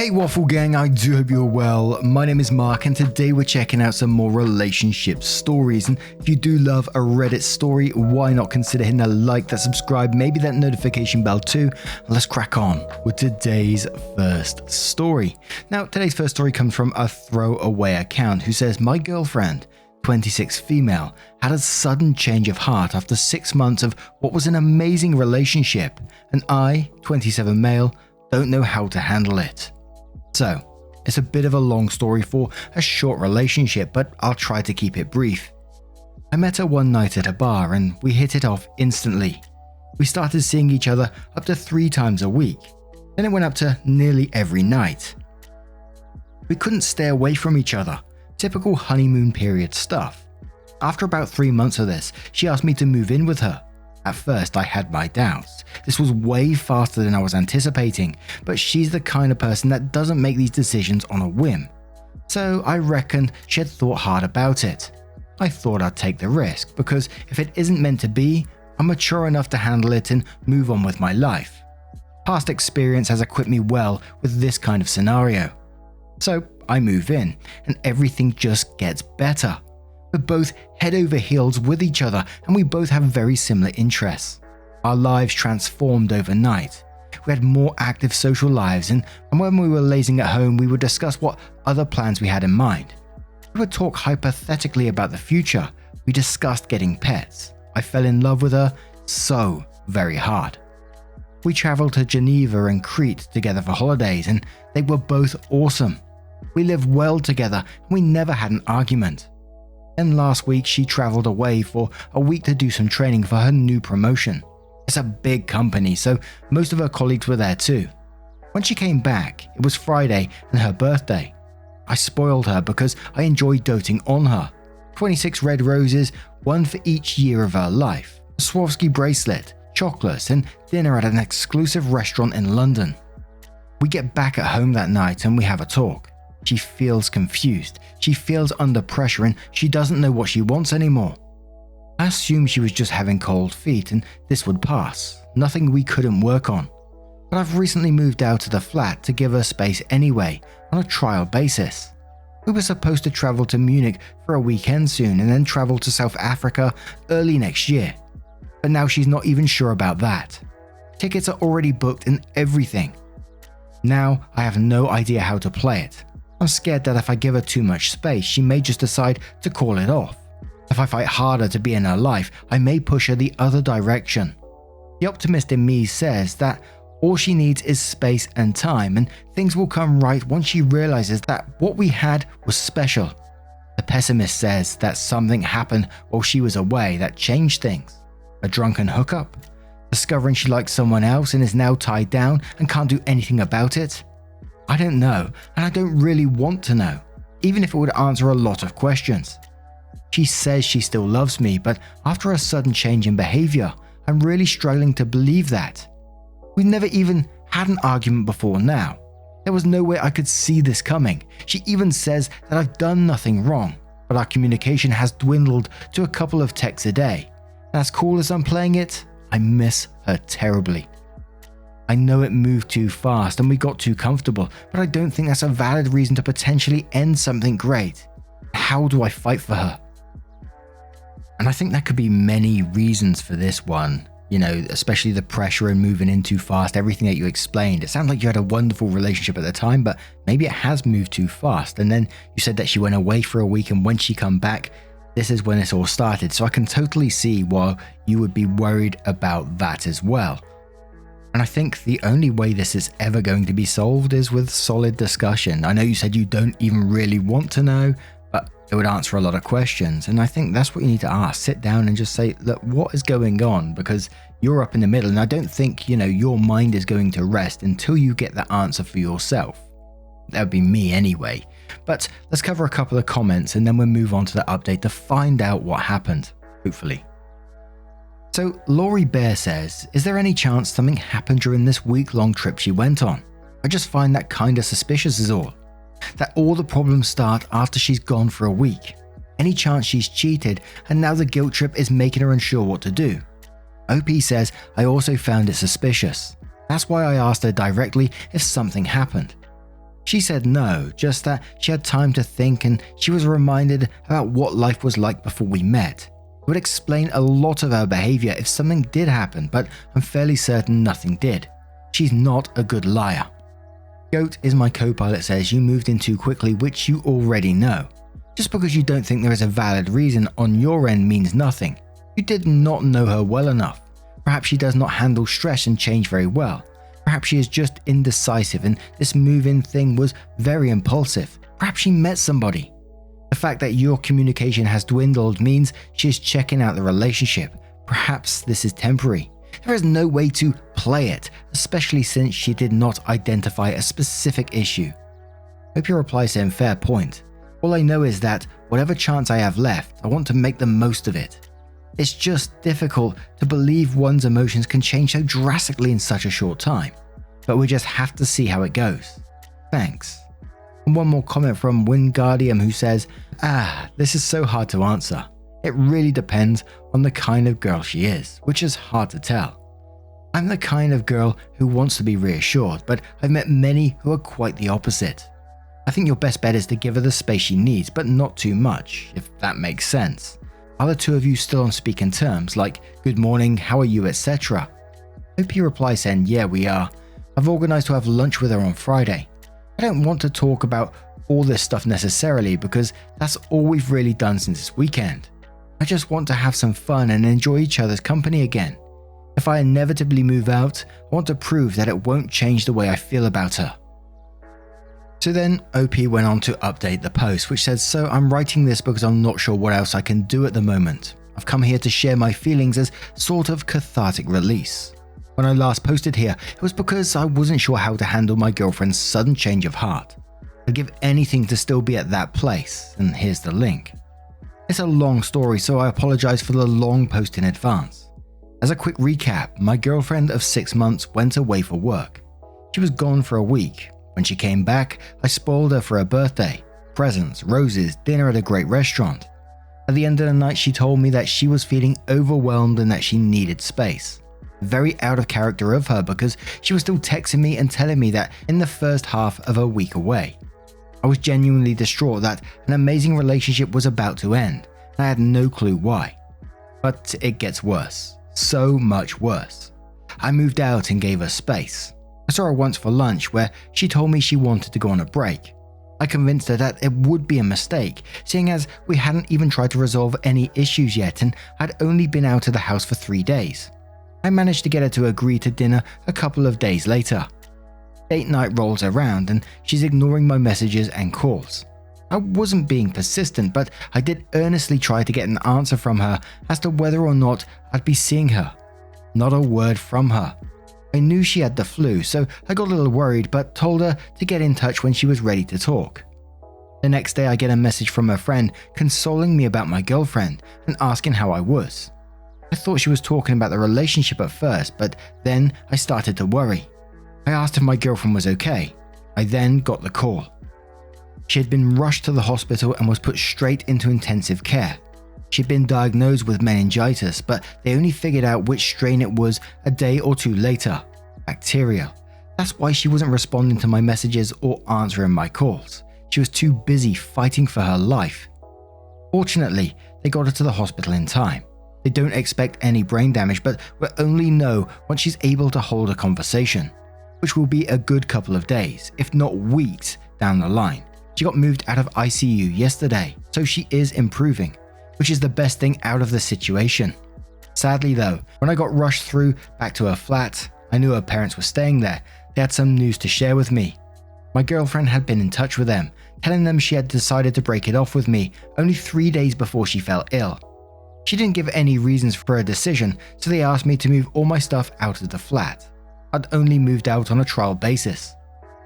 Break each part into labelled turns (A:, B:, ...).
A: Hey Waffle Gang, I do hope you're well. My name is Mark and today we're checking out some more relationship stories. And if you do love a Reddit story, why not consider hitting that like, that subscribe, maybe that notification bell too. And let's crack on with today's first story. Now, today's first story comes from a throwaway account who says, my girlfriend, 26 female, had a sudden change of heart after 6 months of what was an amazing relationship. And I, 27 male, don't know how to handle it. So, it's a bit of a long story for a short relationship, but I'll try to keep it brief. I met her one night at a bar and we hit it off instantly. We started seeing each other up to 3 times a week, then it went up to nearly every night. We couldn't stay away from each other, typical honeymoon period stuff. After about 3 months of this, she asked me to move in with her. At first, I had my doubts. This was way faster than I was anticipating, but she's the kind of person that doesn't make these decisions on a whim. So I reckoned she had thought hard about it. I thought I'd take the risk, because if it isn't meant to be, I'm mature enough to handle it and move on with my life. Past experience has equipped me well with this kind of scenario. So I move in, and everything just gets better. We're both head over heels with each other and we both have very similar interests. Our lives transformed overnight. We had more active social lives and when we were lazing at home we would discuss what other plans we had in mind. We would talk hypothetically about the future. We discussed getting pets. I fell in love with her so very hard. We traveled to Geneva and Crete together for holidays and they were both awesome. We lived well together and we never had an argument. Then last week she traveled away for a week to do some training for her new promotion. It's a big company, so most of her colleagues were there too. When she came back, it was Friday and her birthday. I spoiled her because I enjoyed doting on her. 26 red roses, one for each year of her life, a Swarovski bracelet, chocolates and dinner at an exclusive restaurant in London. We get back at home that night and we have a talk. She feels confused, she feels under pressure and she doesn't know what she wants anymore. I assumed she was just having cold feet and this would pass, nothing we couldn't work on. But I've recently moved out of the flat to give her space anyway, on a trial basis. We were supposed to travel to Munich for a weekend soon and then travel to South Africa early next year. But now she's not even sure about that. Tickets are already booked and everything. Now I have no idea how to play it. I'm scared that if I give her too much space, she may just decide to call it off. If I fight harder to be in her life, I may push her the other direction. The optimist in me says that all she needs is space and time, and things will come right once she realizes that what we had was special. The pessimist says that something happened while she was away that changed things. A drunken hookup? Discovering she likes someone else and is now tied down and can't do anything about it? I don't know, and I don't really want to know, even if it would answer a lot of questions. She says she still loves me, but after a sudden change in behavior, I'm really struggling to believe that. We've never even had an argument before now. There was no way I could see this coming. She even says that I've done nothing wrong, but our communication has dwindled to a couple of texts a day. And as cool as I'm playing it, I miss her terribly. I know it moved too fast and we got too comfortable, but I don't think that's a valid reason to potentially end something great. How do I fight for her? And I think there could be many reasons for this one, especially the pressure and moving in too fast, everything that you explained. It sounds like you had a wonderful relationship at the time, but maybe it has moved too fast. And then you said that she went away for a week and when she come back, this is when this all started. So I can totally see why you would be worried about that as well. And I think the only way this is ever going to be solved is with solid discussion. I know you said you don't even really want to know, but it would answer a lot of questions. And I think that's what you need to ask. Sit down and just say, look, what is going on? Because you're up in the middle. And I don't think, your mind is going to rest until you get the answer for yourself. That would be me anyway. But let's cover a couple of comments and then we'll move on to the update to find out what happened, hopefully. So Laurie Bear says, is there any chance something happened during this week-long trip she went on? I just find that kinda suspicious is all. That all the problems start after she's gone for a week. Any chance she's cheated and now the guilt trip is making her unsure what to do? OP says, I also found it suspicious. That's why I asked her directly if something happened. She said no, just that she had time to think and she was reminded about what life was like before we met. It would explain a lot of her behavior if something did happen, but I'm fairly certain nothing did. She's not a good liar. Goat is my co-pilot says you moved in too quickly, which you already know. Just because you don't think there is a valid reason on your end means nothing. You did not know her well enough. Perhaps she does not handle stress and change very well. Perhaps she is just indecisive and this move-in thing was very impulsive. Perhaps she met somebody. The fact that your communication has dwindled means she is checking out the relationship. Perhaps this is temporary. There is no way to play it, especially since she did not identify a specific issue. Hope your reply is in fair point. All I know is that whatever chance I have left, I want to make the most of it. It's just difficult to believe one's emotions can change so drastically in such a short time. But we just have to see how it goes. Thanks. And one more comment from Wingardium who says, this is so hard to answer. It really depends on the kind of girl she is, which is hard to tell. I'm the kind of girl who wants to be reassured, but I've met many who are quite the opposite. I think your best bet is to give her the space she needs, but not too much, if that makes sense. Are the two of you still on speaking terms, like good morning, how are you, etc.? Hope he replies saying, yeah, we are. I've organised to have lunch with her on Friday. I don't want to talk about all this stuff necessarily because that's all we've really done since this weekend. I just want to have some fun and enjoy each other's company again. If I inevitably move out, I want to prove that it won't change the way I feel about her. So then OP went on to update the post, which says, so I'm writing this because I'm not sure what else I can do at the moment. I've come here to share my feelings as sort of cathartic release. When I last posted here, it was because I wasn't sure how to handle my girlfriend's sudden change of heart. I'd give anything to still be at that place, and here's the link. It's a long story, so I apologize for the long post in advance. As a quick recap, my girlfriend of 6 months went away for work. She was gone for a week. When she came back, I spoiled her for her birthday. Presents, roses, dinner at a great restaurant. At the end of the night, she told me that she was feeling overwhelmed and that she needed space. Very out of character of her because she was still texting me and telling me that in the first half of her week away. I was genuinely distraught that an amazing relationship was about to end, and I had no clue why. But it gets worse. So much worse. I moved out and gave her space. I saw her once for lunch where she told me she wanted to go on a break. I convinced her that it would be a mistake, seeing as we hadn't even tried to resolve any issues yet and I'd only been out of the house for 3 days. I managed to get her to agree to dinner a couple of days later. Date night rolls around and she's ignoring my messages and calls. I wasn't being persistent, but I did earnestly try to get an answer from her as to whether or not I'd be seeing her. Not a word from her. I knew she had the flu, so I got a little worried but told her to get in touch when she was ready to talk. The next day I get a message from her friend consoling me about my girlfriend and asking how I was. I thought she was talking about the relationship at first, but then I started to worry. I asked if my girlfriend was okay. I then got the call. She had been rushed to the hospital and was put straight into intensive care. She'd been diagnosed with meningitis, but they only figured out which strain it was a day or two later. Bacterial. That's why she wasn't responding to my messages or answering my calls. She was too busy fighting for her life. Fortunately, they got her to the hospital in time. They don't expect any brain damage, but will only know once she's able to hold a conversation, which will be a good couple of days, if not weeks, down the line. She got moved out of ICU yesterday, so she is improving, which is the best thing out of the situation. Sadly though, when I got rushed through back to her flat, I knew her parents were staying there. They had some news to share with me. My girlfriend had been in touch with them, telling them she had decided to break it off with me only 3 days before she fell ill. She didn't give any reasons for her decision, so they asked me to move all my stuff out of the flat. I'd only moved out on a trial basis.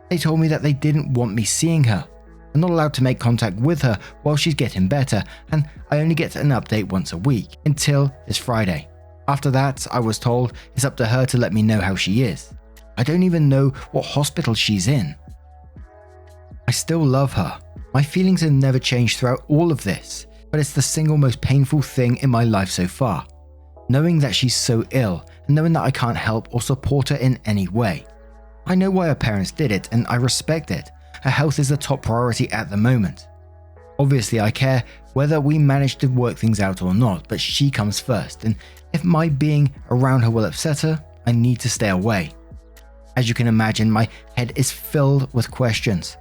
A: They told me that they didn't want me seeing her. I'm not allowed to make contact with her while she's getting better, and I only get an update once a week, until this Friday. After that, I was told it's up to her to let me know how she is. I don't even know what hospital she's in. I still love her. My feelings have never changed throughout all of this, but it's the single most painful thing in my life so far. Knowing that she's so ill, and knowing that I can't help or support her in any way. I know why her parents did it, and I respect it. her health is the top priority at the moment. Obviously, I care whether we manage to work things out or not, but she comes first, and if my being around her will upset her, I need to stay away. As you can imagine, my head is filled with questions.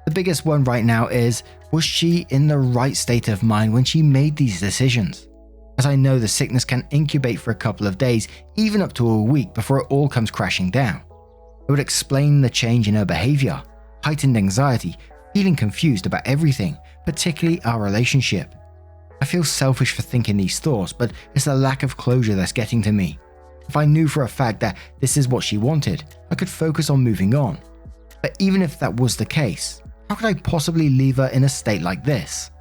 A: The biggest one right now is, was she in the right state of mind when she made these decisions? As I know the sickness can incubate for a couple of days, even up to a week before it all comes crashing down. It would explain the change in her behavior, heightened anxiety, feeling confused about everything, particularly our relationship. I feel selfish for thinking these thoughts, but it's the lack of closure that's getting to me. If I knew for a fact that this is what she wanted, I could focus on moving on. But even if that was the case, how could I possibly leave her in a state like this?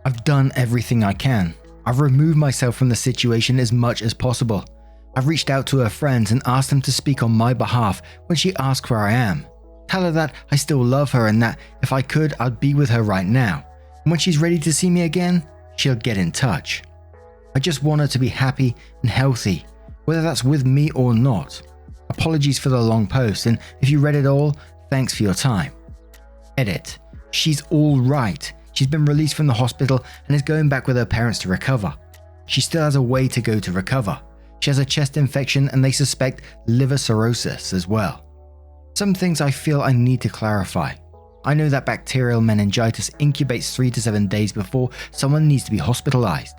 A: I've done everything I can. I've removed myself from the situation as much as possible. I've reached out to her friends and asked them to speak on my behalf when she asks where I am. Tell her that I still love her and that if I could, I'd be with her right now. And when she's ready to see me again, she'll get in touch. I just want her to be happy and healthy, whether that's with me or not. Apologies for the long post, and if you read it all, thanks for your time. Edit. She's all right. She's been released from the hospital and is going back with her parents to recover. She still has a way to go to recover. She has a chest infection and they suspect liver cirrhosis as well. Some things I feel I need to clarify. I know that bacterial meningitis incubates 3 to 7 days before someone needs to be hospitalized.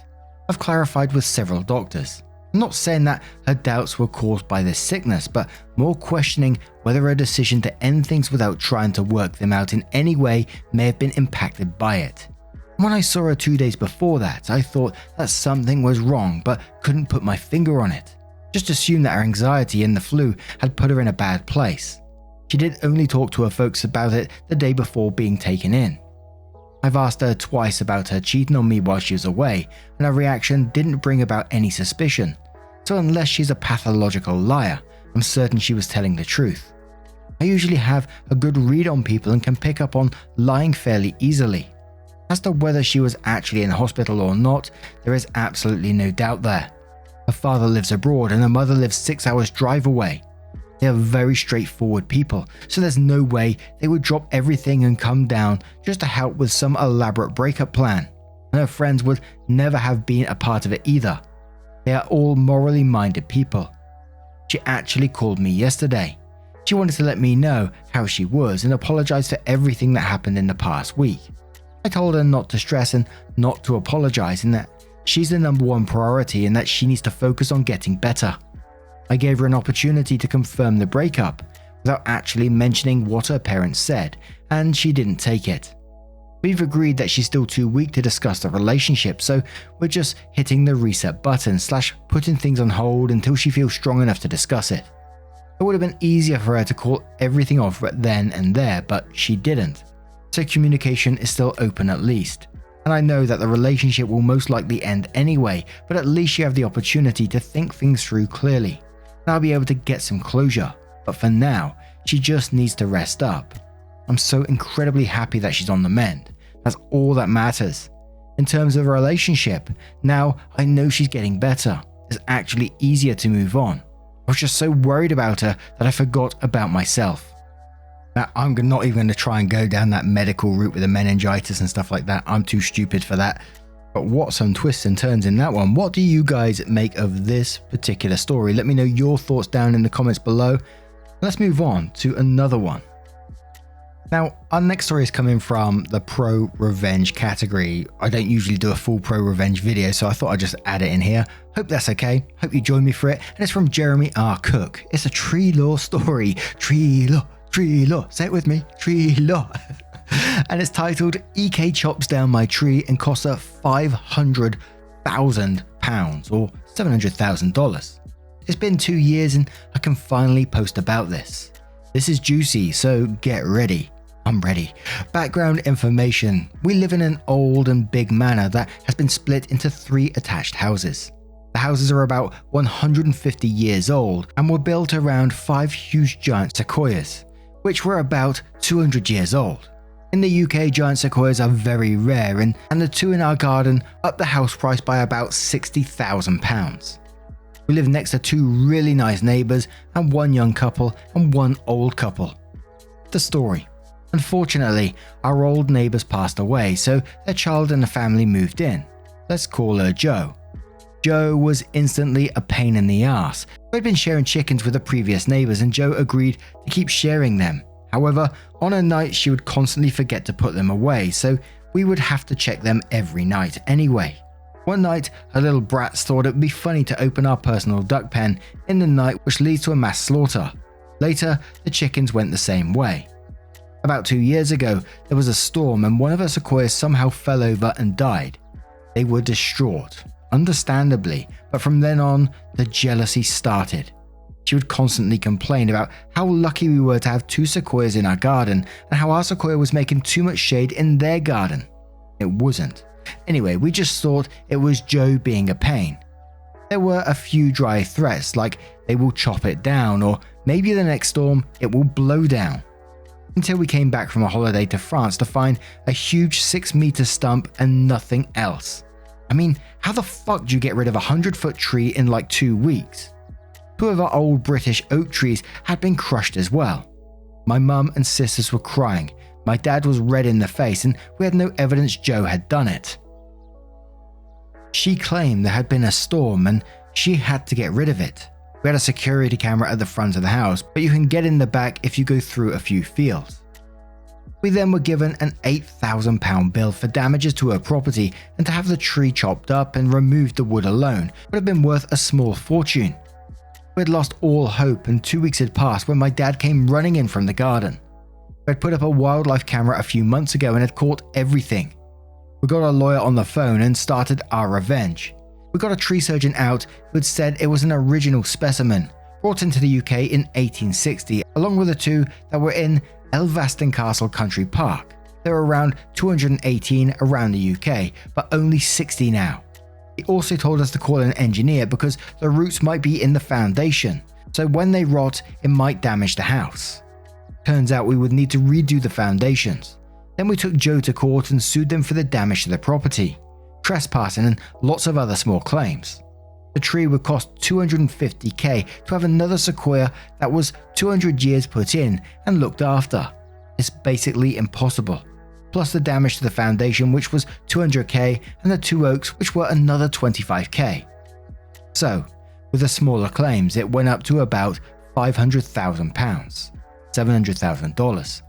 A: I've clarified with several doctors. I'm not saying that her doubts were caused by this sickness, but more questioning whether her decision to end things without trying to work them out in any way may have been impacted by it. When I saw her 2 days before that, I thought that something was wrong, but couldn't put my finger on it. Just assumed that her anxiety and the flu had put her in a bad place. She did only talk to her folks about it the day before being taken in. I've asked her twice about her cheating on me while she was away, and her reaction didn't bring about any suspicion. So unless she's a pathological liar, I'm certain she was telling the truth. I usually have a good read on people and can pick up on lying fairly easily. As to whether she was actually in hospital or not, there is absolutely no doubt there. Her father lives abroad and her mother lives 6 hours drive away. They are very straightforward people, so there's no way they would drop everything and come down just to help with some elaborate breakup plan. And her friends would never have been a part of it either. They are all morally minded people. She actually called me yesterday. She wanted to let me know how she was and apologize for everything that happened in the past week. I told her not to stress and not to apologize and that she's the number one priority and that she needs to focus on getting better. I gave her an opportunity to confirm the breakup without actually mentioning what her parents said, and she didn't take it. We've agreed that she's still too weak to discuss the relationship, so we're just hitting the reset button / putting things on hold until she feels strong enough to discuss it. It would have been easier for her to call everything off right then and there, but she didn't. So communication is still open at least. And I know that the relationship will most likely end anyway, but at least you have the opportunity to think things through clearly. And I'll be able to get some closure, but for now, she just needs to rest up. I'm so incredibly happy that she's on the mend. That's all that matters. In terms of a relationship, now I know she's getting better. It's actually easier to move on. I was just so worried about her that I forgot about myself. Now, I'm not even going to try and go down that medical route with the meningitis and stuff like that. I'm too stupid for that. But what some twists and turns in that one. What do you guys make of this particular story? Let me know your thoughts down in the comments below. Let's move on to another one. Now, our next story is coming from the pro revenge category. I don't usually do a full pro revenge video, so I thought I'd just add it in here. Hope that's okay. Hope you join me for it. And it's from Jeremy R. Cook. It's a tree law story. Tree law. Say it with me. Tree law. And it's titled EK chops down my tree and costs her £500,000 or $700,000. It's been 2 years and I can finally post about this. This is juicy, so get ready. I'm ready. Background information. We live in an old and big manor that has been split into 3 attached houses. The houses are about 150 years old and were built around 5 huge giant sequoias, which were about 200 years old. In the UK, giant sequoias are very rare and the 2 in our garden up the house price by about £60,000. We live next to 2 really nice neighbours and 1 young couple and 1 old couple. The story. Unfortunately, our old neighbors passed away, so their child and the family moved in. Let's call her Jo. Jo was instantly a pain in the ass. We had been sharing chickens with the previous neighbors and Jo agreed to keep sharing them. However, on a night she would constantly forget to put them away, so we would have to check them every night anyway. One night, her little brats thought it would be funny to open our personal duck pen in the night, which leads to a mass slaughter. Later, the chickens went the same way. About 2 years ago, there was a storm and one of her sequoias somehow fell over and died. They were distraught, understandably, but from then on, the jealousy started. She would constantly complain about how lucky we were to have 2 sequoias in our garden and how our sequoia was making too much shade in their garden. It wasn't. Anyway, we just thought it was Jo being a pain. There were a few dry threats like they will chop it down or maybe the next storm it will blow down. Until we came back from a holiday to France to find a huge 6-meter stump and nothing else. I mean, how the fuck do you get rid of a 100-foot tree in like 2 weeks? 2 of our old British oak trees had been crushed as well. My mum and sisters were crying. My dad was red in the face and we had no evidence Jo had done it. She claimed there had been a storm and she had to get rid of it. We had a security camera at the front of the house, but you can get in the back if you go through a few fields. We then were given an £8,000 bill for damages to her property, and to have the tree chopped up and removed the wood alone would have been worth a small fortune. We had lost all hope and 2 weeks had passed when my dad came running in from the garden. We had put up a wildlife camera a few months ago and had caught everything. We got a lawyer on the phone and started our revenge. We got a tree surgeon out who had said it was an original specimen, brought into the UK in 1860, along with the 2 that were in Elvaston Castle Country Park. There are around 218 around the UK, but only 60 now. He also told us to call an engineer because the roots might be in the foundation, so when they rot, it might damage the house. Turns out we would need to redo the foundations. Then we took Jo to court and sued them for the damage to the property, trespassing and lots of other small claims. The tree would cost $250,000 to have another sequoia that was 200 years put in and looked after. It's basically impossible. Plus the damage to the foundation, which was $200,000, and the 2 oaks, which were another $25,000. So, with the smaller claims, it went up to about £500,000, $700,000.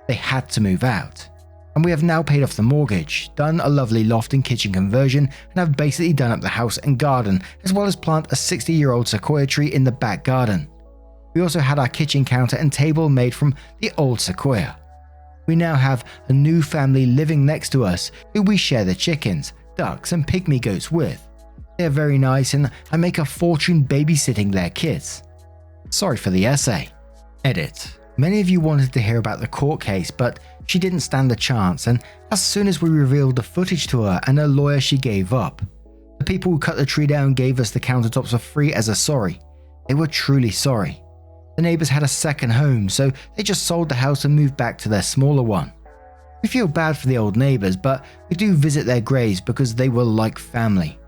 A: They had to move out. And we have now paid off the mortgage, done a lovely loft and kitchen conversion, and have basically done up the house and garden, as well as plant a 60-year-old sequoia tree in the back garden. We also had our kitchen counter and table made from the old sequoia. We now have a new family living next to us who we share the chickens, ducks and pygmy goats with. They are very nice and I make a fortune babysitting their kids. Sorry for the essay. Edit. Many of you wanted to hear about the court case, but she didn't stand a chance, and as soon as we revealed the footage to her and her lawyer, she gave up. The people who cut the tree down gave us the countertops for free as a sorry. They were truly sorry. The neighbors had a second home, so they just sold the house and moved back to their smaller one. We feel bad for the old neighbors, but we do visit their graves because they were like family.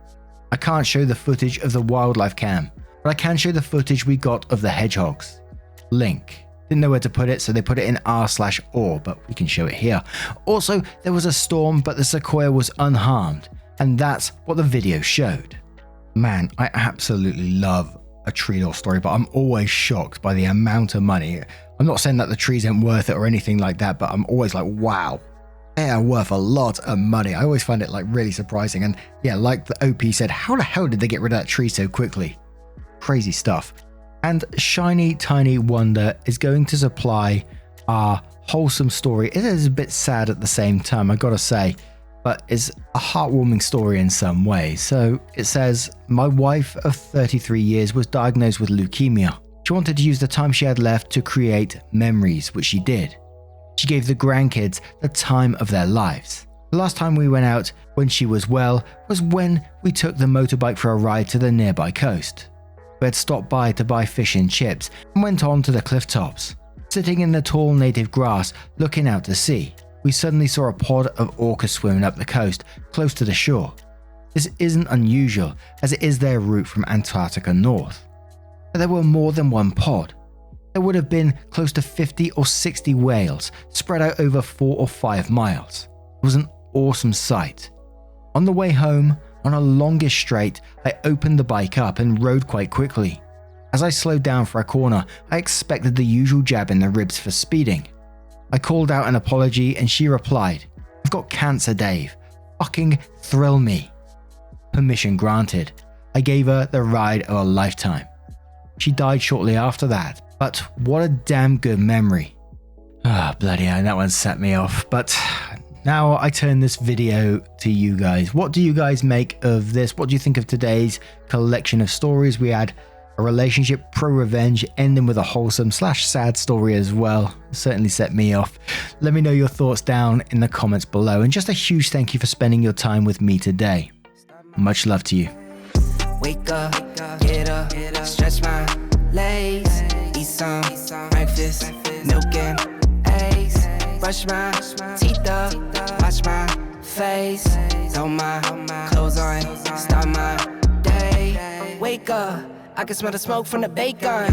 A: I can't show the footage of the wildlife cam, but I can show the footage we got of the hedgehogs. Link. Didn't know where to put it, so they put it in r/or, but we can show it here. Also, there was a storm, but the sequoia was unharmed, and that's what the video showed. Man, I absolutely love a tree lore story, but I'm always shocked by the amount of money. I'm not saying that the trees aren't worth it or anything like that, but I'm always like, wow, they are worth a lot of money. I always find it like really surprising. And yeah, like the OP said, how the hell did they get rid of that tree so quickly? Crazy stuff. And Shiny Tiny Wonder is going to supply our wholesome story. It is a bit sad at the same time, I gotta say, but it's a heartwarming story in some way. So it says, my wife of 33 years was diagnosed with leukemia. She wanted to use the time she had left to create memories, which she did. She gave the grandkids the time of their lives. The last time we went out when she was well was when we took the motorbike for a ride to the nearby coast. We had stopped by to buy fish and chips and went on to the cliff tops. Sitting in the tall native grass looking out to sea, we suddenly saw a pod of orcas swimming up the coast close to the shore. This isn't unusual as it is their route from Antarctica north. But there were more than one pod. There would have been close to 50 or 60 whales spread out over 4 or 5 miles. It was an awesome sight. On the way home, on a longish straight, I opened the bike up and rode quite quickly. As I slowed down for a corner, I expected the usual jab in the ribs for speeding. I called out an apology and she replied, "I've got cancer, Dave. Fucking thrill me." Permission granted. I gave her the ride of a lifetime. She died shortly after that, but what a damn good memory. Bloody hell, that one set me off. But now I turn this video to you guys. What do you guys make of this? What do you think of today's collection of stories? We had a relationship pro-revenge ending with a wholesome / sad story as well. Certainly set me off. Let me know your thoughts down in the comments below. And just a huge thank you for spending your time with me today. Much love to you.
B: Wake up, get up, stretch my legs, eat some breakfast, milk and eggs, brush my teeth up, wash my face, throw my clothes on, start my day. Wake up, I can smell the smoke from the bacon.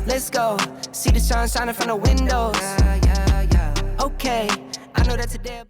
B: Let's go, see the sun shining from the windows. Okay, I know that today